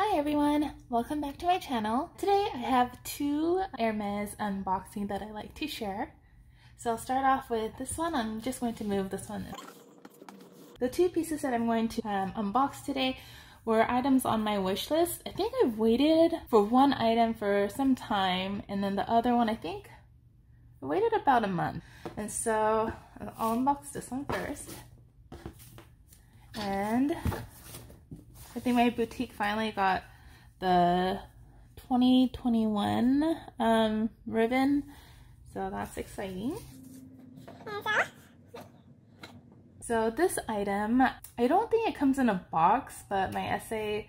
Hi everyone, welcome back to my channel. Today I have two Hermes unboxing that I like to share. So I'll start off with this one. I'm just going to move this one. The two pieces that I'm going to unbox today were items on my wish list. I think I've waited for one item for some time, and then the other one I think I waited about a month. And so I'll unbox this one first. And I think my boutique finally got the 2021 ribbon, so that's exciting. So this item, I don't think it comes in a box, but my SA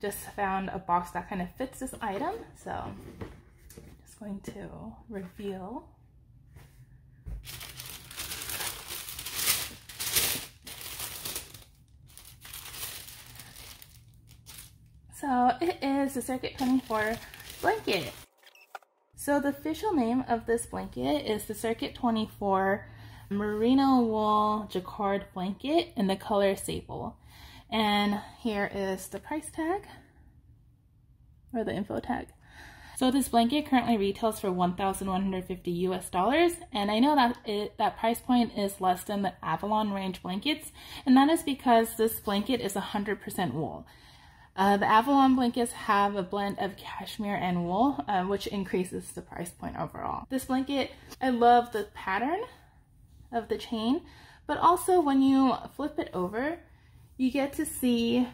just found a box that kind of fits this item, so I'm just going to reveal. So it is the Circuit 24 blanket. So the official name of this blanket is the Circuit 24 Merino Wool Jacquard Blanket in the color Sable. And here is the price tag, or the info tag. So this blanket currently retails for $1,150 US, and I know that that price point is less than the Avalon range blankets, and that is because this blanket is 100% wool. The Avalon blankets have a blend of cashmere and wool, which increases the price point overall. This blanket, I love the pattern of the chain, but also when you flip it over, you get to see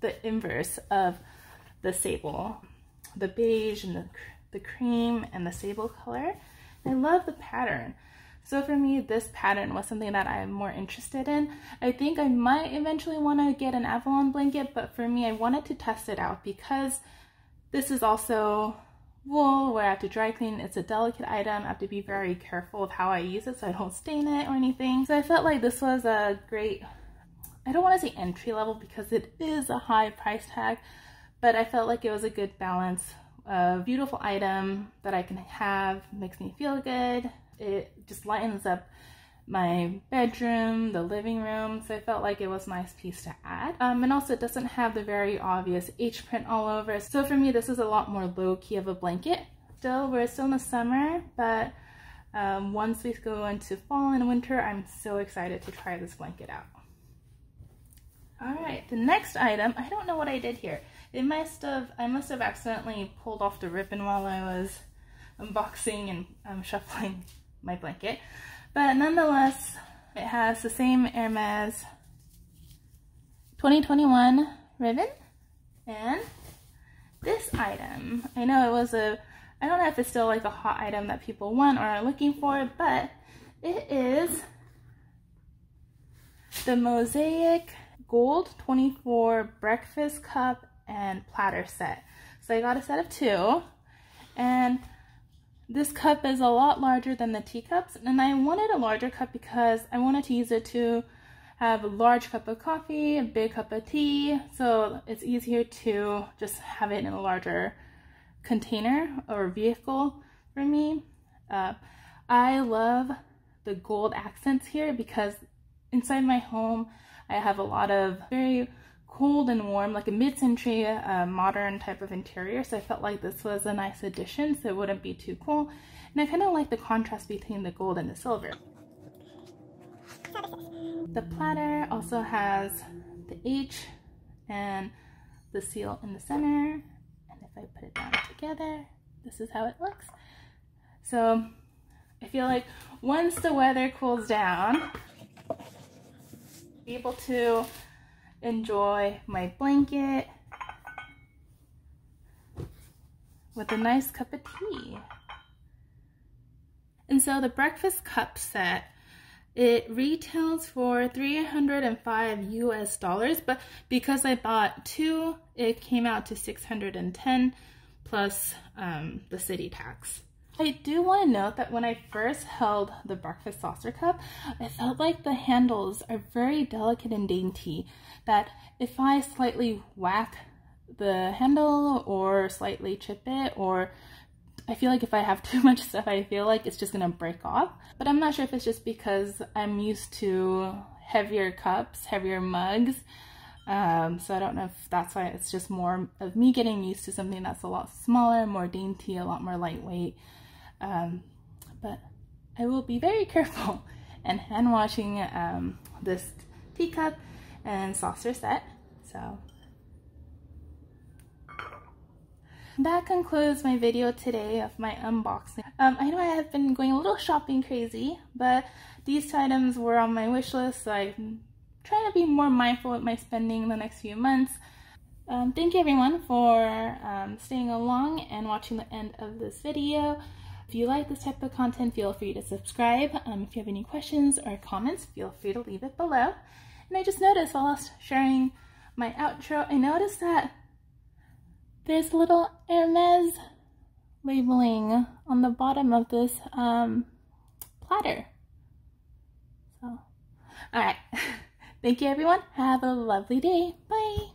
the inverse of the sable, the beige and the cream and the sable color. I love the pattern. So for me, this pattern was something that I'm more interested in. I think I might eventually want to get an Avalon blanket, but for me, I wanted to test it out because this is also wool where I have to dry clean. It's a delicate item. I have to be very careful of how I use it so I don't stain it or anything. So I felt like this was a great, I don't want to say entry level because it is a high price tag, but I felt like it was a good balance of beautiful item that I can have, makes me feel good. It just lightens up my bedroom, the living room, so I felt like it was a nice piece to add. And also it doesn't have the very obvious H print all over. So for me, this is a lot more low-key of a blanket. We're still in the summer, but once we go into fall and winter, I'm so excited to try this blanket out. Alright, the next item, I don't know what I did here. I must have accidentally pulled off the ribbon while I was unboxing and shuffling my blanket, but nonetheless it has the same Hermes 2021 ribbon. And this item, I know it was I don't know if it's still like a hot item that people want or are looking for, but it is the Mosaic Gold 24 breakfast cup and platter set. So I got a set of two, and this cup is a lot larger than the teacups, and I wanted a larger cup because I wanted to use it to have a large cup of coffee, a big cup of tea, so it's easier to just have it in a larger container or vehicle for me. I love the gold accents here because inside my home I have a lot of very cold and warm, like a mid-century modern type of interior, so I felt like this was a nice addition so it wouldn't be too cool, and I kind of like the contrast between the gold and the silver. The platter also has the H and the seal in the center, and if I put it down together, this is how it looks. So I feel like once the weather cools down, I'll be able to enjoy my blanket with a nice cup of tea. And so the breakfast cup set, it retails for $305 US, but because I bought two, it came out to $610 plus the city tax. I do want to note that when I first held the breakfast saucer cup, I felt like the handles are very delicate and dainty, that if I slightly whack the handle or slightly chip it, or I feel like if I have too much stuff, I feel like it's just gonna break off. But I'm not sure if it's just because I'm used to heavier cups, heavier mugs, So I don't know if that's why. It's just more of me getting used to something that's a lot smaller, more dainty, a lot more lightweight. But I will be very careful and hand washing this teacup and saucer set. So that concludes my video today of my unboxing. I know I have been going a little shopping crazy, but these items were on my wish list, so I'm trying to be more mindful with my spending the next few months. Thank you everyone for staying along and watching the end of this video. If you like this type of content, feel free to subscribe. If you have any questions or comments, feel free to leave it below. And I just noticed while I was sharing my outro, I noticed that there's a little Hermes labeling on the bottom of this platter. So, alright. Thank you everyone. Have a lovely day. Bye.